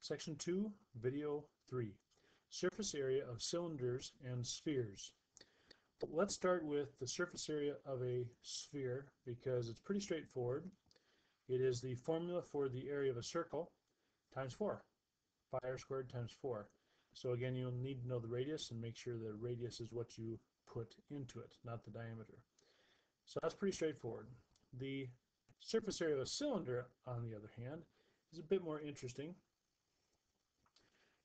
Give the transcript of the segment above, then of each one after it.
Section 2, Video 3, Surface Area of Cylinders and Spheres. Let's start with the surface area of a sphere because it's pretty straightforward. It is the formula for the area of a circle times 4, pi r squared times 4. So again, you'll need to know the radius and make sure the radius is what you put into it, not the diameter. So that's pretty straightforward. The surface area of a cylinder, on the other hand, is a bit more interesting.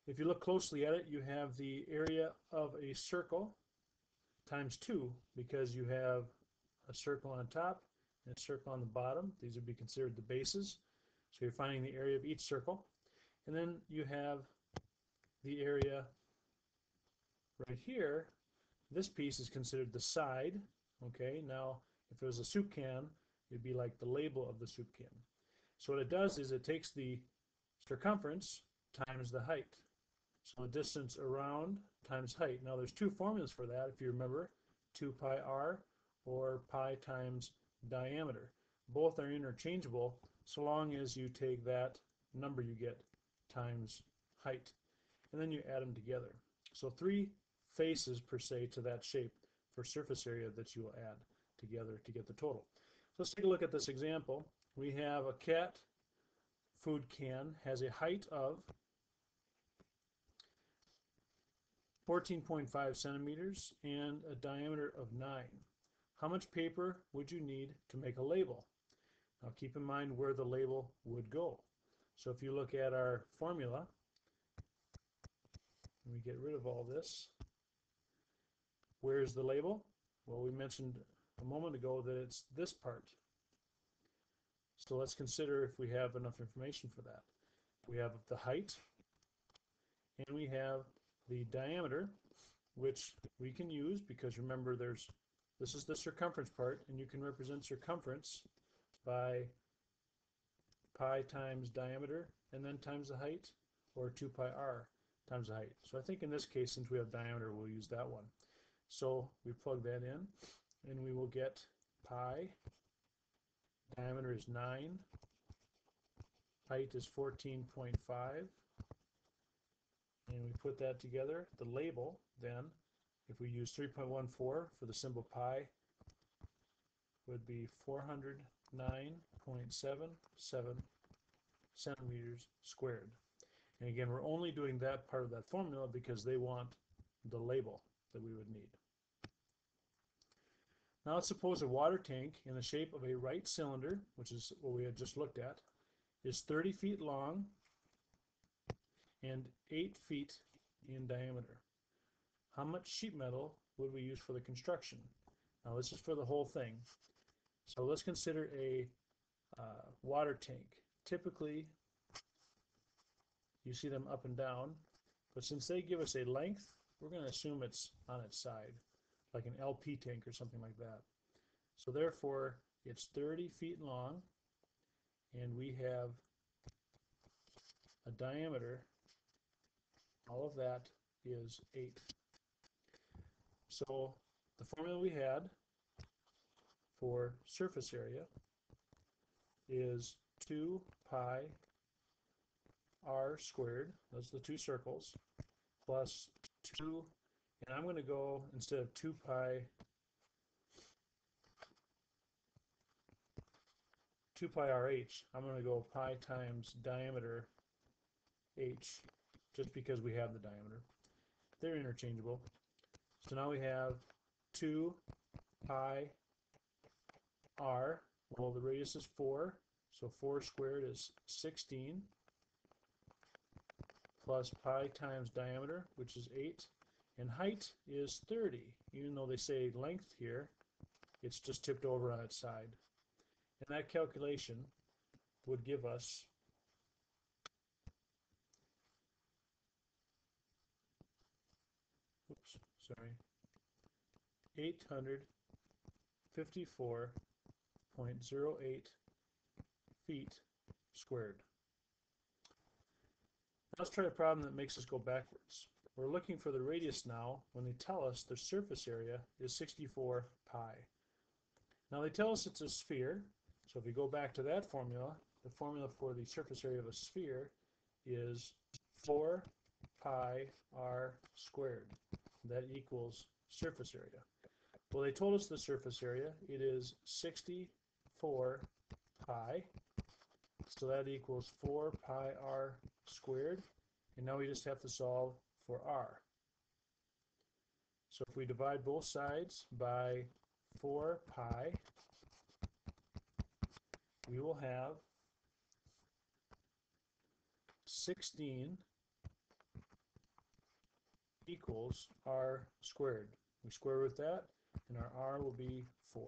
If you look closely at it, you have the area of a circle times 2 because you have a circle on top and a circle on the bottom. These would be considered the bases. So you're finding the area of each circle. And then you have the area right here. This piece is considered the side. Okay, now if it was a soup can, it'd be like the label of the soup can. So what it does is it takes the circumference times the height. So the distance around times height. Now there's two formulas for that, if you remember, 2 pi r or pi times diameter. Both are interchangeable so long as you take that number you get times height. And then you add them together. So 3 faces per se to that shape for surface area that you will add together to get the total. So let's take a look at this example. We have a cat food can, has a height of 14.5 centimeters and a diameter of 9. How much paper would you need to make a label? Now keep in mind where the label would go. So if you look at our formula, and we get rid of all this, where's the label? Well, we mentioned a moment ago that it's this part. So let's consider if we have enough information for that. We have the height, and we have the diameter, which we can use because remember this is the circumference part, and you can represent circumference by pi times diameter and then times the height, or 2 pi r times the height. So I think in this case, since we have diameter, we'll use that one. So we plug that in and we will get pi, diameter is 9, height is 14.5, and we put that together. The label then, if we use 3.14 for the symbol pi, would be 409.77 centimeters squared. And again, we're only doing that part of that formula because they want the label that we would need. Now let's suppose a water tank in the shape of a right cylinder, which is what we had just looked at, is 30 feet long and 8 feet in diameter. How much sheet metal would we use for the construction? Now this is for the whole thing. So let's consider a water tank. Typically, you see them up and down, but since they give us a length, we're going to assume it's on its side, like an LP tank or something like that. So therefore, it's 30 feet long, and we have a diameter, all of that is 8. So the formula we had for surface area is 2 pi r squared, that's the two circles, plus 2, and I'm going to go, instead of 2 pi rh, I'm going to go pi times diameter h, just because we have the diameter. They're interchangeable. So now we have 2 pi r, well the radius is 4, so 4 squared is 16, plus pi times diameter, which is 8, and height is 30. Even though they say length here, it's just tipped over on its side. And that calculation would give us 854.08 feet squared. Let's try a problem that makes us go backwards. We're looking for the radius now when they tell us the surface area is 64 pi. Now they tell us it's a sphere, so if we go back to that formula, the formula for the surface area of a sphere is 4 pi r squared. That equals surface area. Well, they told us the surface area. It is 64 pi. So that equals 4 pi r squared. And now we just have to solve for r. So if we divide both sides by 4 pi, we will have 16 equals r squared. We square root that, and our r will be 4.